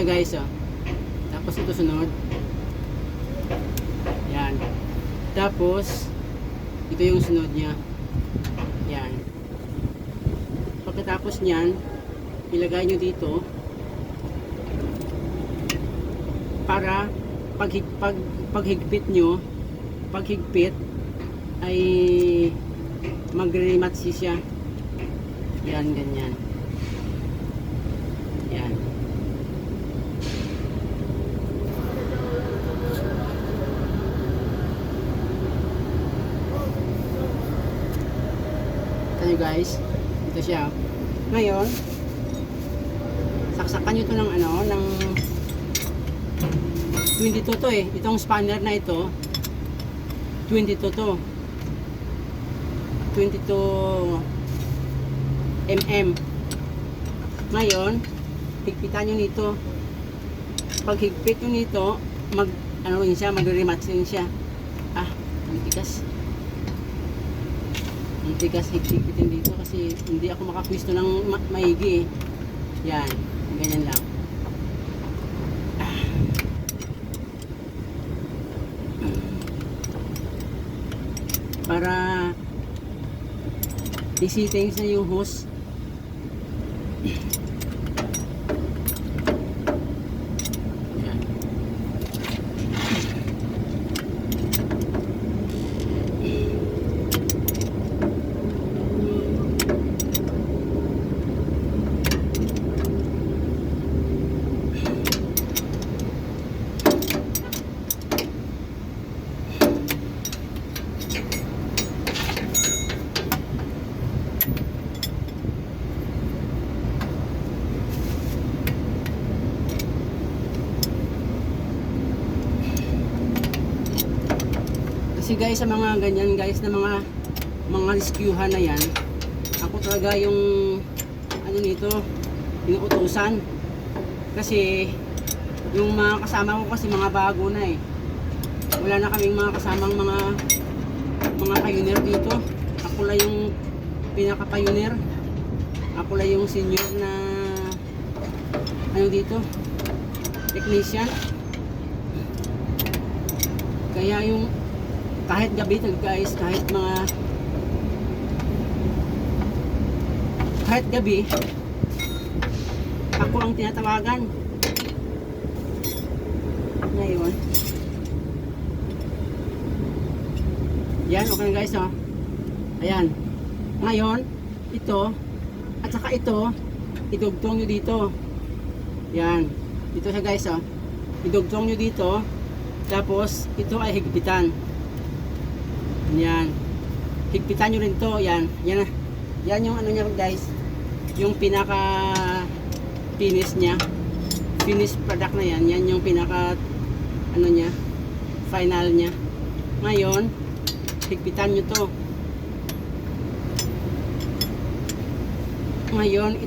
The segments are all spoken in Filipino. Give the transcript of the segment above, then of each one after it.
guys, oh. Tapos ito sunod. Yan. Tapos ito yung sunod niya. Yan. Pagkatapos niyan, ilagay nyo dito para paghigpit nyo, paghigpit ay magre-match siya. Yan, ganyan. Yan. Ito guys, ito siya. Ngayon, saksakan nyo ito ng ano, ng 22 to eh. Itong spanner na ito, 22 to. 22 mm. Ngayon, higpitan nyo nito. Pag higpit nyo nito, ano rin siya, magre-rematch rin siya. Ah, ang tigas. Ang tigas higpitin dito kasi hindi ako makapwisto ng maigi eh. Yan, ganyan lang. Para isitin sa yung hose. Yan. Kasi guys, sa mga ganyan guys na mga rescuehan na yan, ako talaga yung ano nito, inuutusan. Kasi yung mga kasama ko kasi mga bago na eh. Wala na kaming mga kasamang mga pioneer dito. Ako lang yung pinaka pioneer. Ako lang yung senior na ano dito, technician. Kaya yung kahit gabi guys, kahit gabi, ako ang tinatawagan. Ngayon, yan, okay na guys, oh. Ayan. Ngayon, ito, at saka ito, idugtong nyo dito. Yan. Ito siya guys, oh. Idugtong nyo dito, tapos, ito ay higpitan. Yan. Higpitan nyo rin to. Yan. Yan. Yan yung ano niya guys. Yung pinaka finish niya. Finish product na yan. Yan yung pinaka ano niya. Final niya. Ngayon, higpitan nyo to. Ngayon,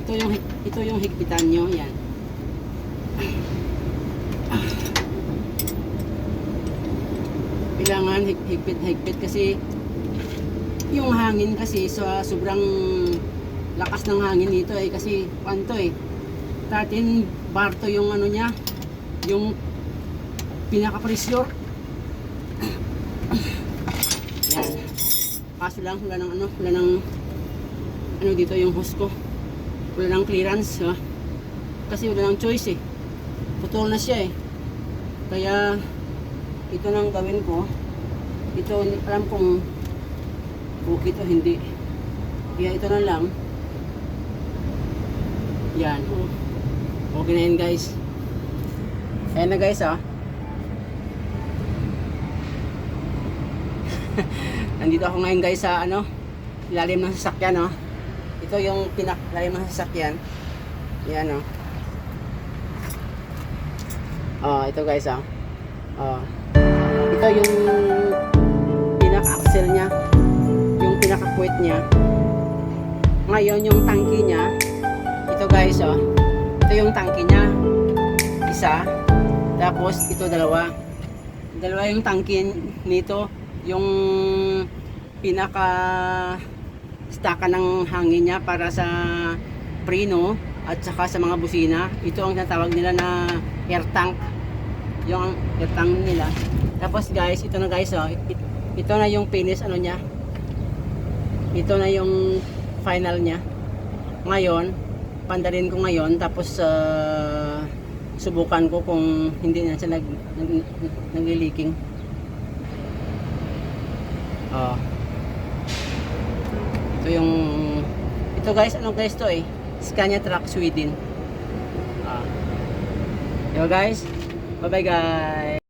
ito yung higpitan nyo. Yan. Kailangan higpit kasi yung hangin kasi sobrang lakas ng hangin nito eh, kasi kwanto eh 13 bar to yung ano niya, yung pinaka pressure. Yan. Kaso lang wala ng ano dito yung hose ko, wala ng clearance ha? Kasi wala ng choice eh, putol na siya eh. Kaya ito nang gawin ko. Ito, hindi alam kung okay to hindi. Kaya ito na lang. Yan. Okay na yan guys. Ayan na guys ah. Nandito ako ngayon guys sa ano, ilalim ng sasakyan oh. Ito yung pinakalalim ng sasakyan. Yan oh. Oh, ito guys ah. Oh. Ito yung pinaka-axle niya, yung pinaka-puwet niya. Ngayon yung tangke niya, ito guys oh, ito yung tangke niya, isa, tapos ito dalawa yung tangke nito, yung pinaka-staka ng hangin niya para sa preno, at saka sa mga busina. Ito ang tinatawag nila na air tank. Yung air tank nila. Tapos guys, ito na guys, oh. Ito na yung finish ano niya. Ito na yung final niya. Ngayon, pandalin ko ngayon, tapos subukan ko kung hindi na siya nag-leaking. Oh. Ito guys, ano guys to eh? Scania Truck Sweden. Yo guys, bye bye guys.